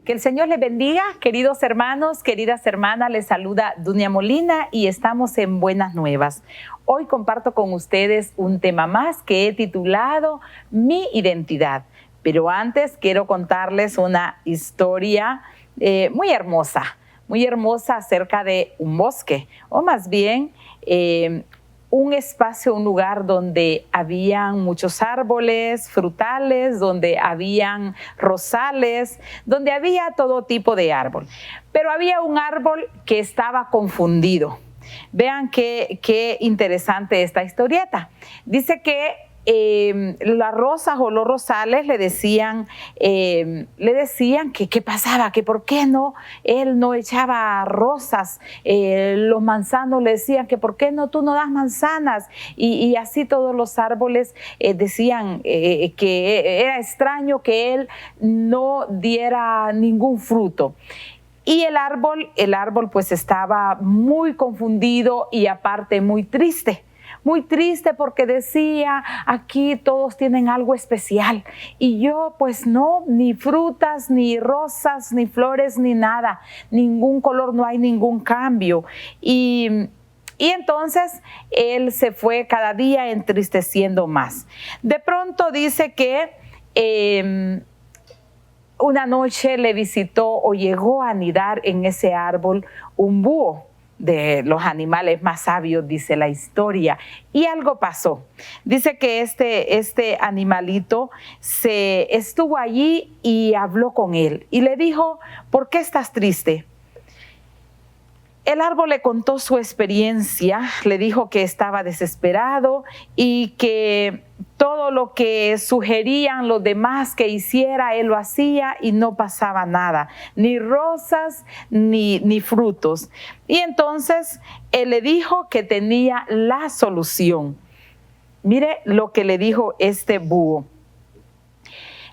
Que el Señor les bendiga, queridos hermanos, queridas hermanas, les saluda Dunia Molina y estamos en Buenas Nuevas. Hoy comparto con ustedes un tema más que he titulado Mi Identidad. Pero antes quiero contarles una historia muy hermosa acerca de un bosque, o más bien un espacio, un lugar donde habían muchos árboles frutales, donde habían rosales, donde había todo tipo de árbol. Pero había un árbol que estaba confundido. Vean qué interesante esta historieta. Dice que las rosas o los rosales le decían que qué pasaba, que por qué no él no echaba rosas. Los manzanos le decían que por qué no tú no das manzanas, y así todos los árboles decían que era extraño que él no diera ningún fruto. Y el árbol pues estaba muy confundido y aparte muy triste. Muy triste porque decía, aquí todos tienen algo especial y yo pues no, ni frutas, ni rosas, ni flores, ni nada, ningún color, no hay ningún cambio. Y entonces él se fue cada día entristeciendo más. De pronto dice que una noche le visitó o llegó a anidar en ese árbol un búho, de los animales más sabios, dice la historia, y algo pasó. Dice que este animalito estuvo allí y habló con él y le dijo, ¿por qué estás triste? El árbol le contó su experiencia, le dijo que estaba desesperado y que todo lo que sugerían los demás que hiciera, él lo hacía y no pasaba nada, ni rosas ni frutos. Y entonces él le dijo que tenía la solución. Mire lo que le dijo este búho.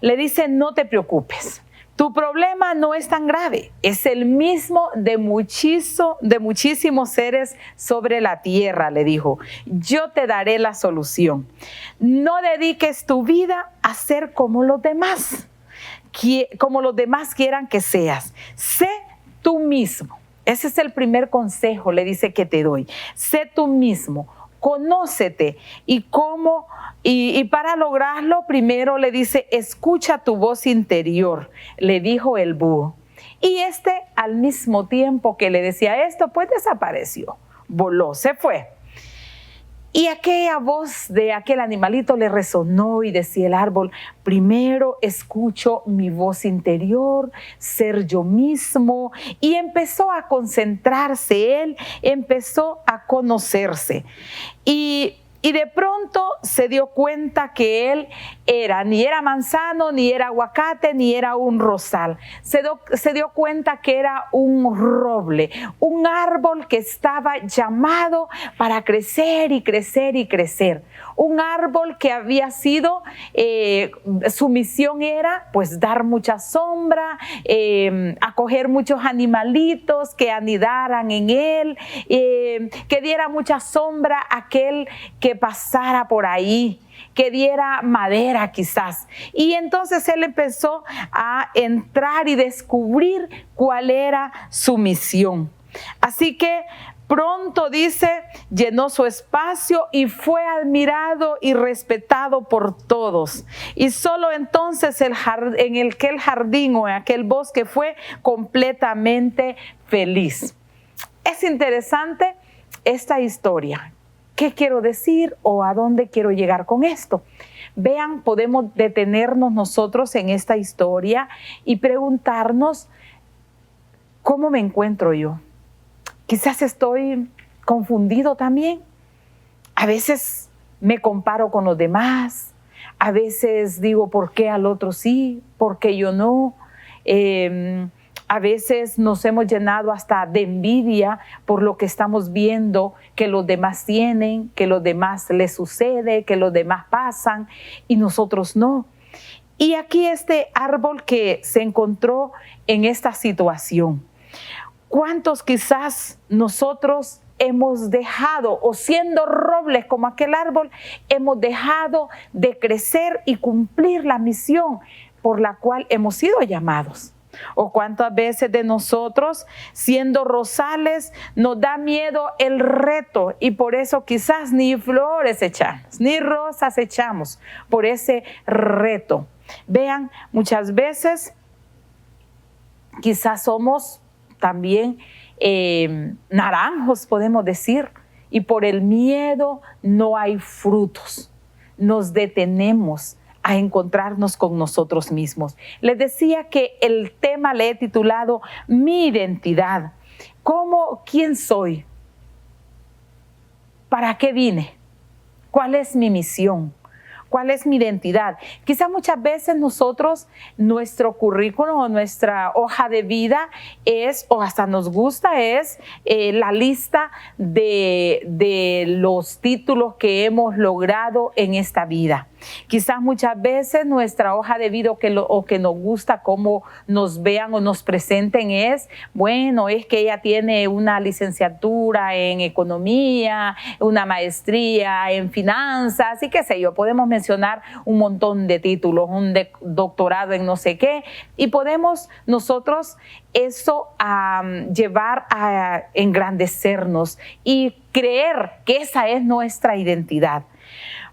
Le dice, no te preocupes. Tu problema no es tan grave, es el mismo de muchísimos seres sobre la tierra, le dijo. Yo te daré la solución. No dediques tu vida a ser como los demás quieran que seas. Sé tú mismo. Ese es el primer consejo, le dice, que te doy. Sé tú mismo. Conócete y para lograrlo primero le dice, escucha tu voz interior, le dijo el búho. Y al mismo tiempo que le decía esto, pues desapareció, voló, se fue. Y aquella voz de aquel animalito le resonó y decía el árbol, primero escucho mi voz interior, ser yo mismo. Y empezó a concentrarse él, empezó a conocerse. Y de pronto se dio cuenta que él ni era manzano, ni era aguacate, ni era un rosal. Se dio cuenta que era un roble, un árbol que estaba llamado para crecer y crecer y crecer. Un árbol que había sido, su misión era pues dar mucha sombra, acoger muchos animalitos que anidaran en él, que diera mucha sombra a aquel que pasara por ahí, que diera madera quizás. Y entonces él empezó a entrar y descubrir cuál era su misión. Así que pronto, dice, llenó su espacio y fue admirado y respetado por todos. Y solo entonces en aquel jardín o en aquel bosque fue completamente feliz. Es interesante esta historia. ¿Qué quiero decir o a dónde quiero llegar con esto? Vean, podemos detenernos nosotros en esta historia y preguntarnos, ¿cómo me encuentro yo? Quizás estoy confundido también. A veces me comparo con los demás. A veces digo, ¿por qué al otro sí? ¿Por qué yo no? A veces nos hemos llenado hasta de envidia por lo que estamos viendo que los demás tienen, que los demás les sucede, que los demás pasan y nosotros no. Y aquí este árbol que se encontró en esta situación. ¿Cuántos quizás nosotros hemos dejado, o siendo robles como aquel árbol, hemos dejado de crecer y cumplir la misión por la cual hemos sido llamados? O cuántas veces de nosotros, siendo rosales, nos da miedo el reto y por eso quizás ni flores echamos, ni rosas echamos por ese reto. Vean, muchas veces quizás somos también naranjos, podemos decir, y por el miedo no hay frutos. Nos detenemos a encontrarnos con nosotros mismos. Les decía que el tema le he titulado Mi identidad. ¿Quién soy? ¿Para qué vine? ¿Cuál es mi misión? ¿Cuál es mi identidad? Quizás muchas veces nosotros, nuestro currículum o nuestra hoja de vida es, o hasta nos gusta, es la lista de los títulos que hemos logrado en esta vida. Quizás muchas veces nuestra hoja de vida o que nos gusta cómo nos vean o nos presenten es, bueno, es que ella tiene una licenciatura en economía, una maestría en finanzas y qué sé yo, podemos mencionar un montón de títulos, un doctorado en no sé qué, y podemos nosotros eso llevar a engrandecernos y creer que esa es nuestra identidad.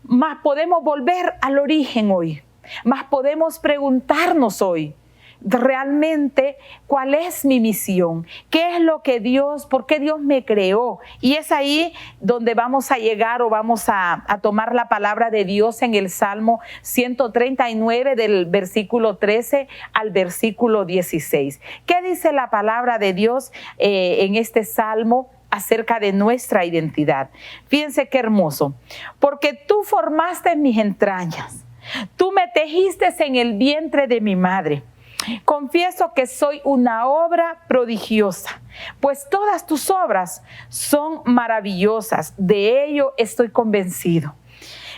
Más podemos volver al origen hoy, más podemos preguntarnos hoy, realmente, ¿cuál es mi misión? ¿Qué es lo que por qué Dios me creó? Y es ahí donde vamos a llegar o vamos a tomar la palabra de Dios en el Salmo 139 del versículo 13 al versículo 16. ¿Qué dice la palabra de Dios en este Salmo acerca de nuestra identidad? Fíjense qué hermoso. Porque tú formaste mis entrañas, tú me tejiste en el vientre de mi madre. Confieso que soy una obra prodigiosa, pues todas tus obras son maravillosas, de ello estoy convencido.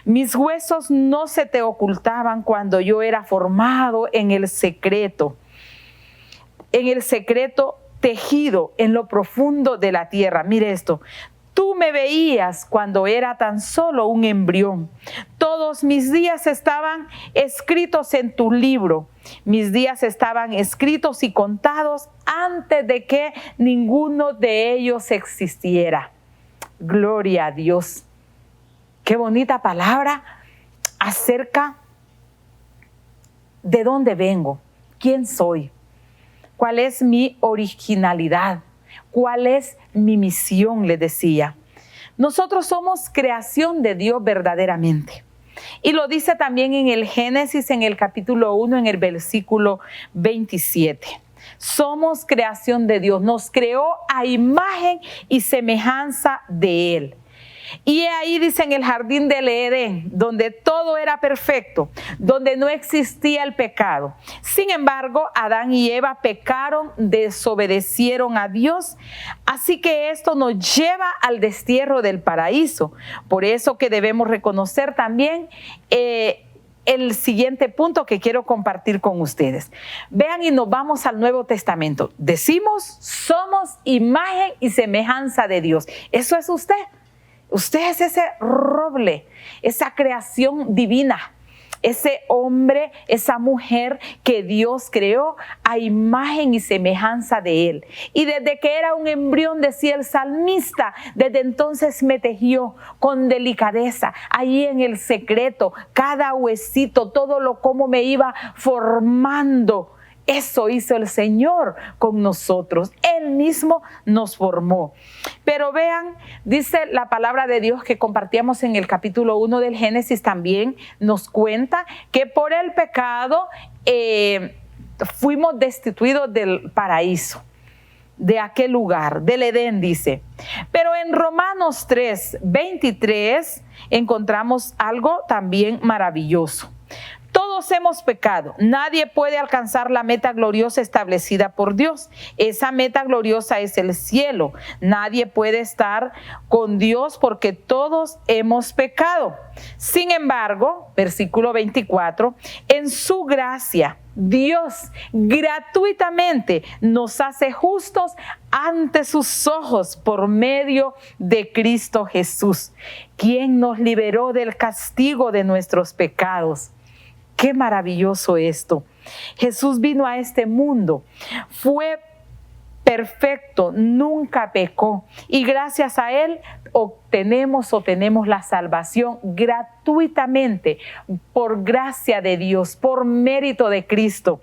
Mis huesos no se te ocultaban cuando yo era formado en el secreto tejido en lo profundo de la tierra. Mire esto. Tú me veías cuando era tan solo un embrión. Todos mis días estaban escritos en tu libro. Mis días estaban escritos y contados antes de que ninguno de ellos existiera. Gloria a Dios. Qué bonita palabra acerca de dónde vengo, quién soy, cuál es mi originalidad. ¿Cuál es mi misión? Les decía. Nosotros somos creación de Dios verdaderamente. Y lo dice también en el Génesis, en el capítulo 1, en el versículo 27. Somos creación de Dios. Nos creó a imagen y semejanza de Él. Y ahí dice en el jardín del Edén, donde todo era perfecto, donde no existía el pecado. Sin embargo, Adán y Eva pecaron, desobedecieron a Dios, así que esto nos lleva al destierro del paraíso. Por eso que debemos reconocer también el siguiente punto que quiero compartir con ustedes. Vean y nos vamos al Nuevo Testamento. Decimos, somos imagen y semejanza de Dios. Eso es usted. Usted es ese roble, esa creación divina, ese hombre, esa mujer que Dios creó a imagen y semejanza de Él. Y desde que era un embrión, decía el salmista, desde entonces me tejió con delicadeza, ahí en el secreto, cada huesito, como me iba formando. Eso hizo el Señor con nosotros. Él mismo nos formó. Pero vean, dice la palabra de Dios que compartíamos en el capítulo 1 del Génesis también, nos cuenta que por el pecado fuimos destituidos del paraíso, de aquel lugar, del Edén, dice. Pero en Romanos 3:23 encontramos algo también maravilloso. Todos hemos pecado. Nadie puede alcanzar la meta gloriosa establecida por Dios. Esa meta gloriosa es el cielo. Nadie puede estar con Dios porque todos hemos pecado. Sin embargo, versículo 24, en su gracia, Dios gratuitamente nos hace justos ante sus ojos por medio de Cristo Jesús, quien nos liberó del castigo de nuestros pecados. Qué maravilloso esto. Jesús vino a este mundo, fue perfecto, nunca pecó, y gracias a Él obtenemos la salvación gratuitamente, por gracia de Dios, por mérito de Cristo.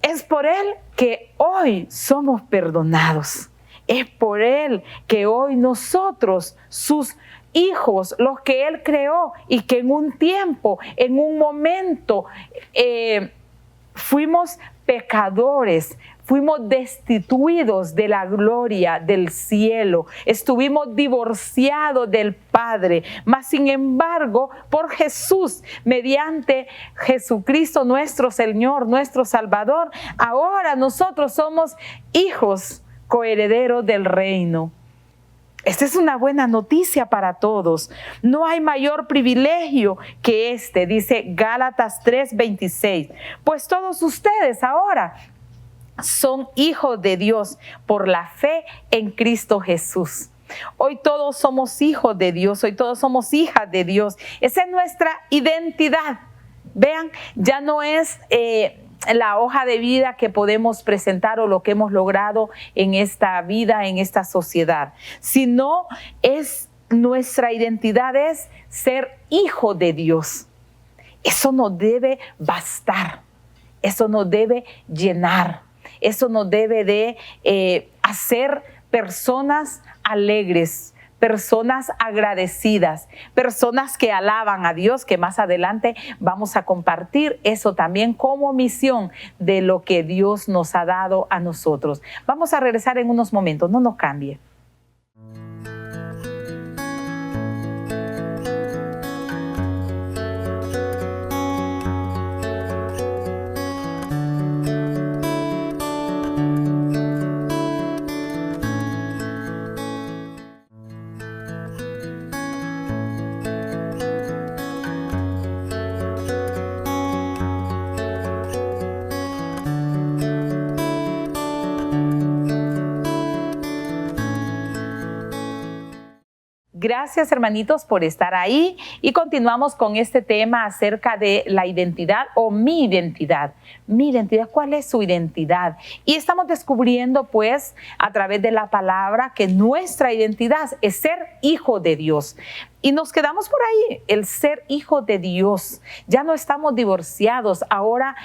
Es por Él que hoy somos perdonados. Es por Él que hoy nosotros, sus hijos, los que Él creó y que en un tiempo, en un momento, fuimos pecadores, fuimos destituidos de la gloria del cielo, estuvimos divorciados del Padre, mas sin embargo, por Jesús, mediante Jesucristo nuestro Señor, nuestro Salvador, ahora nosotros somos hijos coherederos del reino. Esta es una buena noticia para todos. No hay mayor privilegio que este, dice Gálatas 3:26. Pues todos ustedes ahora son hijos de Dios por la fe en Cristo Jesús. Hoy todos somos hijos de Dios, hoy todos somos hijas de Dios. Esa es nuestra identidad. Vean, ya no es la hoja de vida que podemos presentar o lo que hemos logrado en esta vida, en esta sociedad, sino es nuestra identidad es ser hijo de Dios. Eso nos debe bastar, eso nos debe llenar, eso nos debe de hacer personas alegres, personas agradecidas, personas que alaban a Dios, que más adelante vamos a compartir eso también como misión de lo que Dios nos ha dado a nosotros. Vamos a regresar en unos momentos, no nos cambie. Gracias, hermanitos, por estar ahí y continuamos con este tema acerca de la identidad o mi identidad. Mi identidad, ¿cuál es su identidad? Y estamos descubriendo, pues, a través de la palabra que nuestra identidad es ser hijo de Dios. Y nos quedamos por ahí, el ser hijo de Dios. Ya no estamos divorciados, ahora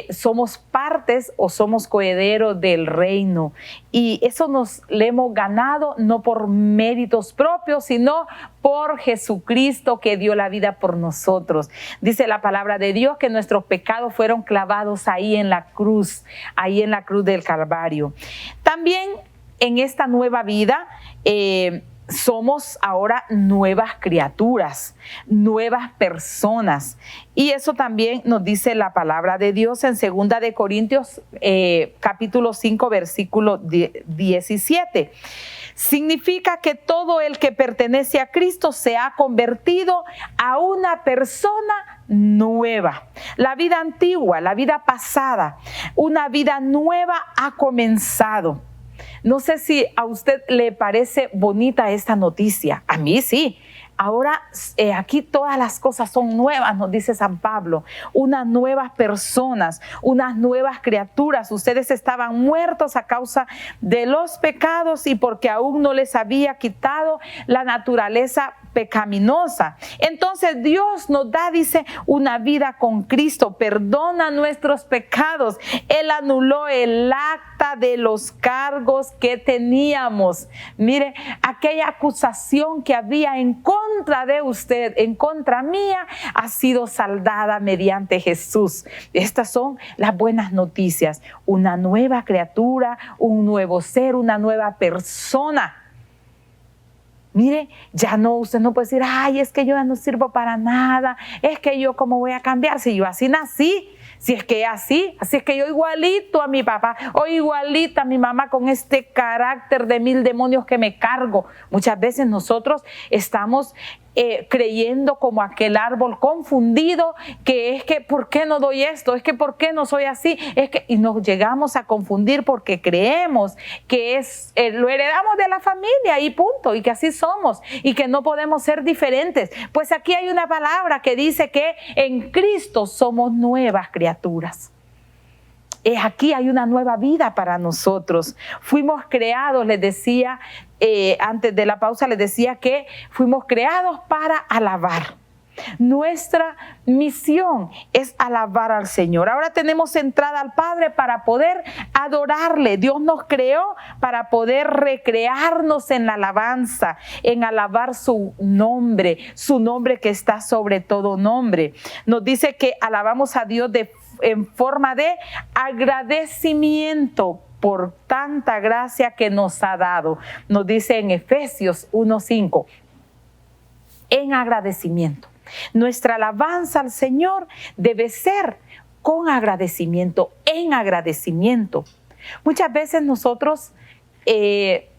somos partes o somos coherederos del reino. Y eso le hemos ganado no por méritos propios, sino por Jesucristo que dio la vida por nosotros. Dice la palabra de Dios que nuestros pecados fueron clavados ahí en la cruz del Calvario. También en esta nueva vida, somos ahora nuevas criaturas, nuevas personas. Y eso también nos dice la palabra de Dios en 2 de Corintios, capítulo 5, versículo 17. Significa que todo el que pertenece a Cristo se ha convertido a una persona nueva. La vida antigua, la vida pasada, una vida nueva ha comenzado. No sé si a usted le parece bonita esta noticia. A mí sí. Ahora aquí todas las cosas son nuevas, nos dice San Pablo. Unas nuevas personas, unas nuevas criaturas. Ustedes estaban muertos a causa de los pecados y porque aún no les había quitado la naturaleza pecaminosa. Entonces Dios nos da, dice, una vida con Cristo, perdona nuestros pecados. Él anuló el acta de los cargos que teníamos. Mire, aquella acusación que había en contra de usted, en contra mía, ha sido saldada mediante Jesús. Estas son las buenas noticias. Una nueva criatura, un nuevo ser, una nueva persona. Mire, ya no, usted no puede decir, ay, es que yo ya no sirvo para nada, es que yo cómo voy a cambiar si yo así nací, si es que así es que yo igualito a mi papá o igualita a mi mamá con este carácter de 1000 demonios que me cargo. Muchas veces nosotros estamos creyendo como aquel árbol confundido, que es que ¿por qué no doy esto? Es que ¿por qué no soy así? Y nos llegamos a confundir porque creemos que lo heredamos de la familia y punto, y que así somos y que no podemos ser diferentes. Pues aquí hay una palabra que dice que en Cristo somos nuevas criaturas. Aquí hay una nueva vida para nosotros. Fuimos creados, les decía, antes de la pausa les decía que fuimos creados para alabar. Nuestra misión es alabar al Señor. Ahora tenemos entrada al Padre para poder adorarle. Dios nos creó para poder recrearnos en la alabanza, en alabar su nombre que está sobre todo nombre. Nos dice que alabamos a Dios en forma de agradecimiento por tanta gracia que nos ha dado. Nos dice en Efesios 1:5, en agradecimiento. Nuestra alabanza al Señor debe ser con agradecimiento, en agradecimiento. Muchas veces nosotros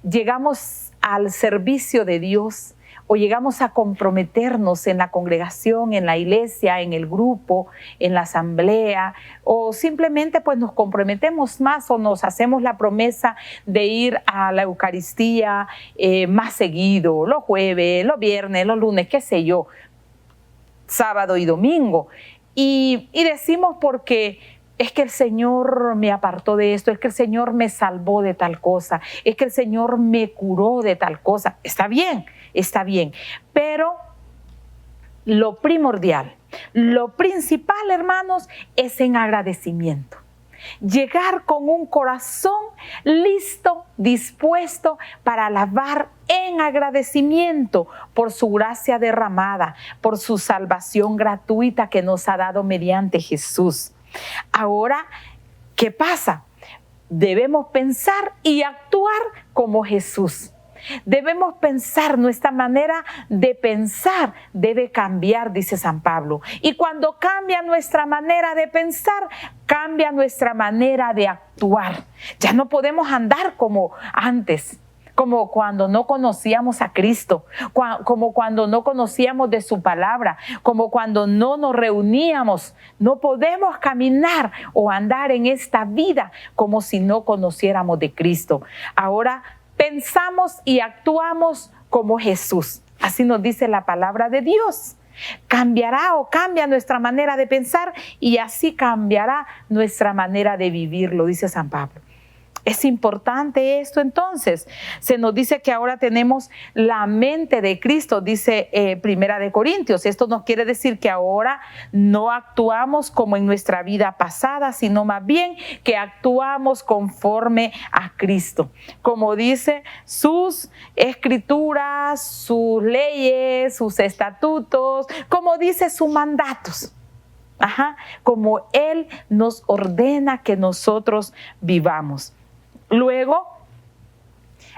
llegamos al servicio de Dios o llegamos a comprometernos en la congregación, en la iglesia, en el grupo, en la asamblea, o simplemente pues nos comprometemos más o nos hacemos la promesa de ir a la Eucaristía más seguido, los jueves, los viernes, los lunes, qué sé yo, sábado y domingo. Y decimos porque es que el Señor me apartó de esto, es que el Señor me salvó de tal cosa, es que el Señor me curó de tal cosa. Está bien, pero lo primordial, lo principal, hermanos, es en agradecimiento. Llegar con un corazón listo, dispuesto para alabar en agradecimiento por su gracia derramada, por su salvación gratuita que nos ha dado mediante Jesús. Ahora, ¿qué pasa? Debemos pensar y actuar como Jesús. Debemos pensar, nuestra manera de pensar debe cambiar, dice San Pablo. Y cuando cambia nuestra manera de pensar, cambia nuestra manera de actuar. Ya no podemos andar como antes, como cuando no conocíamos a Cristo, como cuando no conocíamos de su palabra, como cuando no nos reuníamos. No podemos caminar o andar en esta vida como si no conociéramos de Cristo. Ahora pensamos y actuamos como Jesús. Así nos dice la palabra de Dios. Cambiará o cambia nuestra manera de pensar y así cambiará nuestra manera de vivir, lo dice San Pablo. Es importante esto entonces. Se nos dice que ahora tenemos la mente de Cristo, dice Primera de Corintios. Esto nos quiere decir que ahora no actuamos como en nuestra vida pasada, sino más bien que actuamos conforme a Cristo. Como dice, sus escrituras, sus leyes, sus estatutos, como dice sus mandatos. Como Él nos ordena que nosotros vivamos. Luego,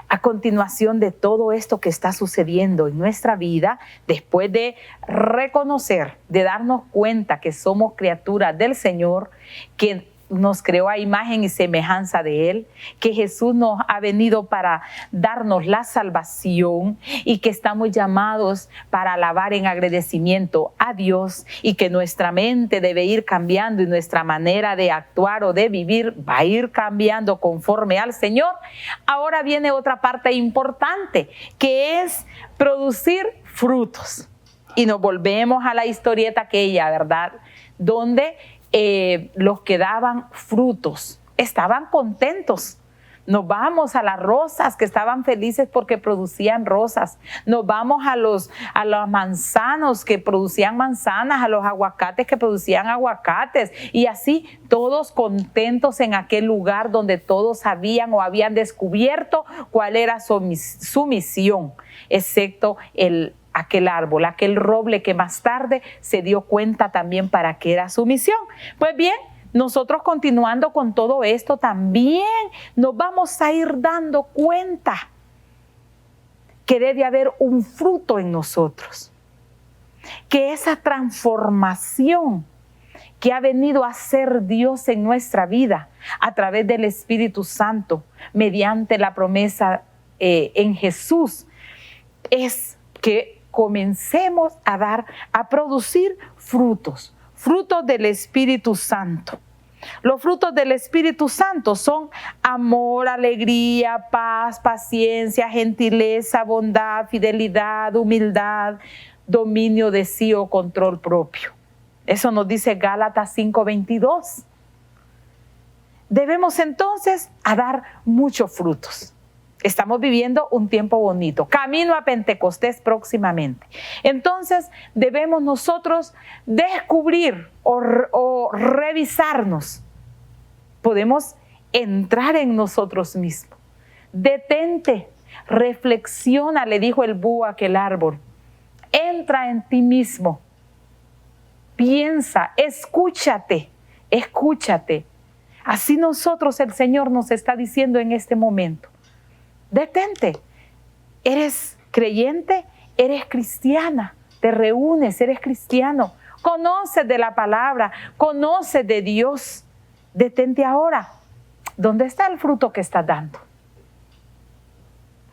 a continuación de todo esto que está sucediendo en nuestra vida, después de reconocer, de darnos cuenta que somos criaturas del Señor, que nos creó a imagen y semejanza de Él, que Jesús nos ha venido para darnos la salvación y que estamos llamados para alabar en agradecimiento a Dios y que nuestra mente debe ir cambiando y nuestra manera de actuar o de vivir va a ir cambiando conforme al Señor. Ahora viene otra parte importante, que es producir frutos. Y nos volvemos a la historieta aquella, ¿verdad? Donde los que daban frutos estaban contentos. Nos vamos a las rosas que estaban felices porque producían rosas. Nos vamos a los manzanos que producían manzanas, a los aguacates que producían aguacates. Y así todos contentos en aquel lugar donde todos sabían o habían descubierto cuál era su misión, excepto aquel árbol, aquel roble que más tarde se dio cuenta también para qué era su misión. Pues bien, nosotros continuando con todo esto también nos vamos a ir dando cuenta que debe haber un fruto en nosotros, que esa transformación que ha venido a hacer Dios en nuestra vida a través del Espíritu Santo, mediante la promesa en Jesús, es que comencemos a producir frutos del Espíritu Santo. Los frutos del Espíritu Santo son amor, alegría, paz, paciencia, gentileza, bondad, fidelidad, humildad, dominio de sí o control propio. Eso nos dice Gálatas 5:22. Debemos entonces a dar muchos frutos. Estamos viviendo un tiempo bonito, camino a Pentecostés próximamente. Entonces debemos nosotros descubrir o revisarnos. Podemos entrar en nosotros mismos. Detente, reflexiona, le dijo el búho a aquel árbol. Entra en ti mismo. Piensa, escúchate. Así nosotros el Señor nos está diciendo en este momento. Detente, eres creyente, eres cristiana, te reúnes, eres cristiano, conoces de la palabra, conoces de Dios. Detente ahora, ¿dónde está el fruto que estás dando?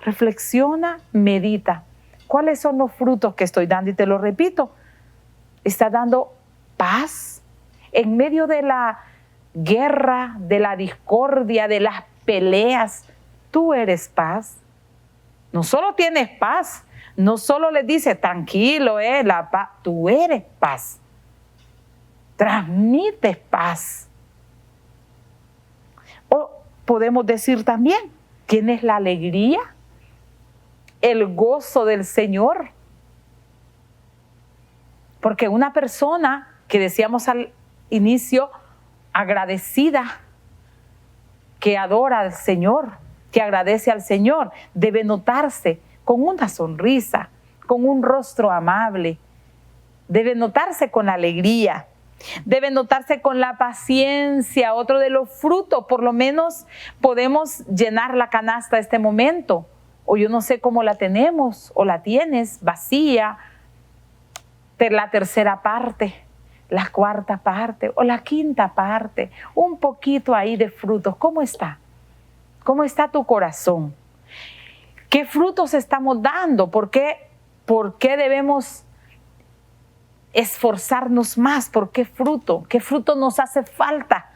Reflexiona, medita, ¿cuáles son los frutos que estoy dando? Y te lo repito, ¿estás dando paz en medio de la guerra, de la discordia, de las peleas? Tú eres paz. No solo tienes paz, no solo les dices tranquilo, la paz. Tú eres paz. Transmites paz. O podemos decir también, ¿tienes la alegría? El gozo del Señor. Porque una persona que decíamos al inicio, agradecida, que adora al Señor, que agradece al Señor, debe notarse con una sonrisa, con un rostro amable, debe notarse con alegría, debe notarse con la paciencia, otro de los frutos. Por lo menos podemos llenar la canasta este momento, o yo no sé cómo la tenemos, o la tienes vacía, la tercera parte, la cuarta parte, o la quinta parte, un poquito ahí de frutos. ¿Cómo está? ¿Cómo está tu corazón? ¿Qué frutos estamos dando? ¿Por qué debemos esforzarnos más? ¿Por qué fruto? ¿Qué fruto nos hace falta?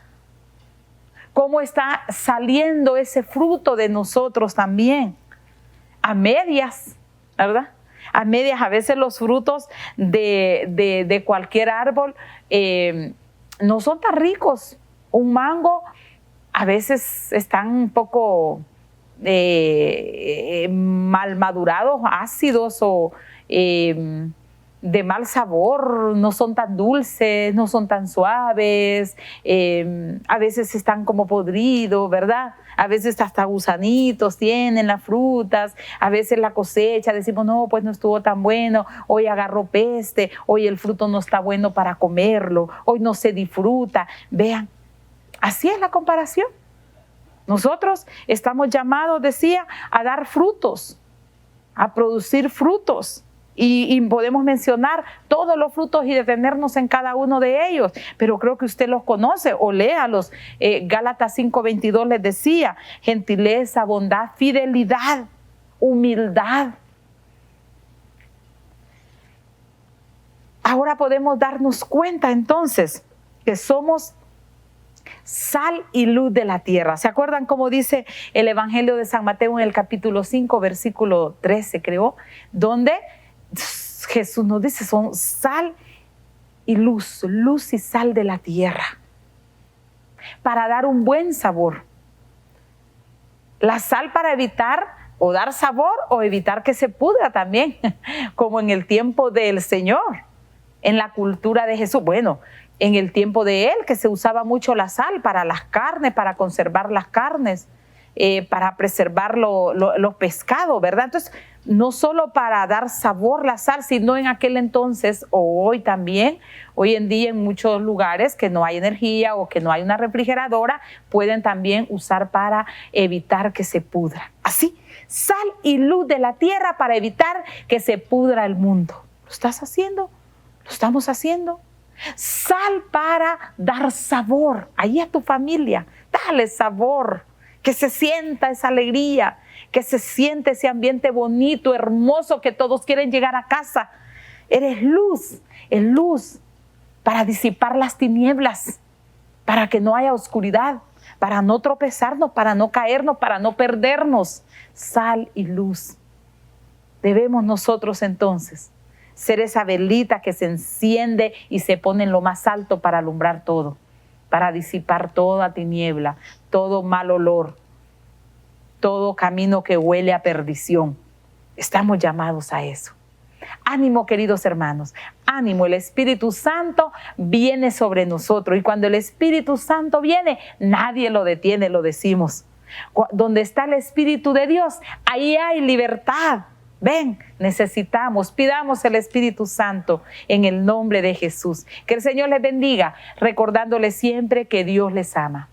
¿Cómo está saliendo ese fruto de nosotros también? A medias, ¿verdad? A medias, a veces los frutos de cualquier árbol no son tan ricos. Un mango a veces están un poco mal madurados, ácidos o de mal sabor, no son tan dulces, no son tan suaves, a veces están como podridos, ¿verdad? A veces hasta gusanitos tienen las frutas, a veces la cosecha, decimos, no, pues no estuvo tan bueno, hoy agarró peste, hoy el fruto no está bueno para comerlo, hoy no se disfruta. Vean, así es la comparación. Nosotros estamos llamados, decía, a dar frutos, a producir frutos. Y podemos mencionar todos los frutos y detenernos en cada uno de ellos, pero creo que usted los conoce o léalos. Gálatas 5:22 les decía, gentileza, bondad, fidelidad, humildad. Ahora podemos darnos cuenta entonces que somos sal y luz de la tierra. ¿Se acuerdan cómo dice el Evangelio de San Mateo en el capítulo 5, versículo 13, creo? Donde Jesús nos dice, son sal y luz y sal de la tierra, para dar un buen sabor. La sal para evitar o dar sabor o evitar que se pudra también, como en el tiempo del Señor, en la cultura de Jesús. Bueno, en el tiempo de Él, que se usaba mucho la sal para las carnes, para conservar las carnes, para preservar los pescados, ¿verdad? Entonces, no solo para dar sabor la sal, sino en aquel entonces o hoy también, hoy en día en muchos lugares que no hay energía o que no hay una refrigeradora, pueden también usar para evitar que se pudra. Así, sal y luz de la tierra para evitar que se pudra el mundo. ¿Lo estás haciendo? ¿Lo estamos haciendo? Sal para dar sabor ahí a tu familia. Dale sabor. que se sienta esa alegría, que se siente ese ambiente bonito, hermoso, que todos quieren llegar a casa. Eres luz, es luz para disipar las tinieblas, para que no haya oscuridad, para no tropezarnos, para no caernos, para no perdernos. Sal y luz. Debemos nosotros entonces ser esa velita que se enciende y se pone en lo más alto para alumbrar todo, para disipar toda tiniebla, todo mal olor, todo camino que huele a perdición. Estamos llamados a eso. Ánimo, queridos hermanos, ánimo, el Espíritu Santo viene sobre nosotros y cuando el Espíritu Santo viene, nadie lo detiene, lo decimos. Donde está el Espíritu de Dios, ahí hay libertad. Ven, necesitamos, pidamos el Espíritu Santo en el nombre de Jesús. Que el Señor les bendiga, recordándoles siempre que Dios les ama.